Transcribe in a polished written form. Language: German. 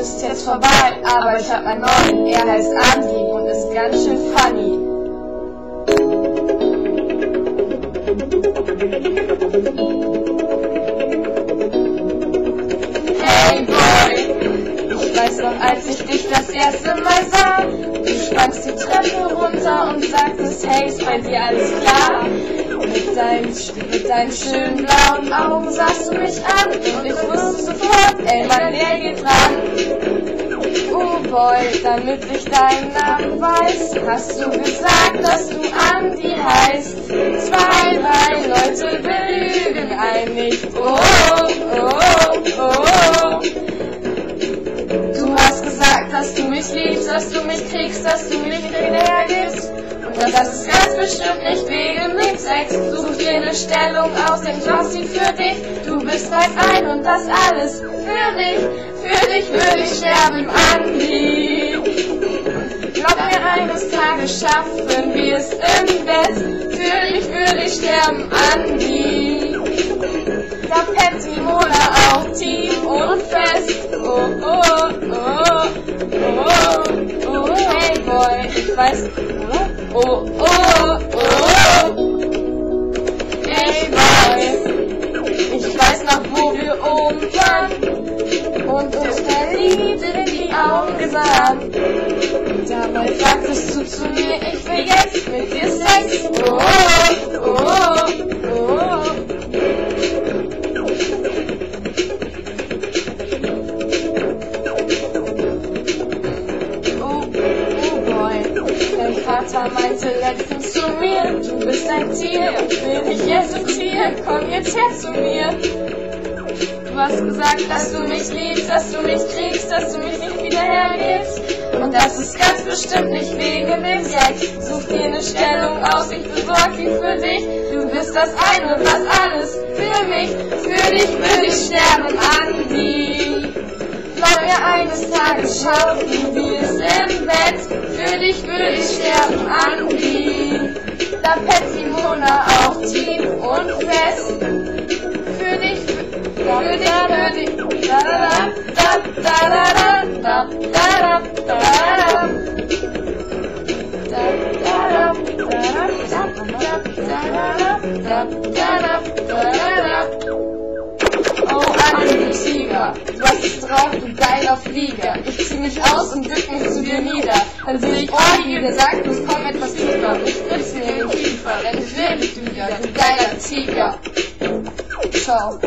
ist jetzt vorbei, aber ich hab einen neuen, er heißt Andi und ist ganz schön funny. Hey Boy, ich weiß noch, als ich dich das erste Mal sah, du sprangst die Treppe runter und sagtest, hey, ist bei dir alles klar? Mit deinen schönen blauen Augen sahst du mich an und ich wusste sofort, ey Mann, der geht ran. Oh Boy, damit ich deinen Namen weiß, hast du gesagt, dass du Andi heißt. 2, 3 Leute belügen einen nicht. Oh, oh, oh. Du hast gesagt, dass du mich liebst, dass du mich kriegst, dass du mich hinterhergibst. Und das ist ganz bestimmt nicht wegen dem Sex. Such dir eine Stellung aus, den Job sieht für dich. Du bist weit ein und das alles für dich. Für dich würde ich sterben, Andi. Glaub mir, eines Tages schaffen wir es im Bett. Für dich würde ich sterben, Andi. Da pennt Simona auch tief und fest. Oh, oh, oh, oh, oh, hey Boy, ich weiß, oh, oh, oh, hey Boy, ich weiß noch, wo wir oben waren und uns verliebt in die Augen sahen. Damals sagtest du zu mir, ich will jetzt mit dir Sex. Oh, oh, oh. Dein Vater meinte letztens zu mir, du bist ein Tier, ich will dich jetzt sortieren, komm jetzt her zu mir. Du hast gesagt, dass du mich liebst, dass du mich kriegst, dass du mich nicht wieder hergibst. Und das ist ganz bestimmt nicht wegen dem Sex. Such dir eine Stellung aus, ich besorg sie für dich. Du bist das eine, was alles für mich. Für dich würde ich sterben, Andi. Glaub mir, eines Tages schaffen wir es im Bett. Für dich würde ich sterben, Andi. Da pennt Simona auch tief und fest. Für dich würde ich, da da da da da da da da da. Oh, Andi, du Tiger, du hast es drauf, du geiler Flieger. Ich zieh mich aus und bück mich zu dir nieder. Dann seh ich Andi, der sagt, es komm etwas tiefer. Ich spritz mir in den Kiefer, denn ich will dich wieder, du geiler Tiger. Ciao.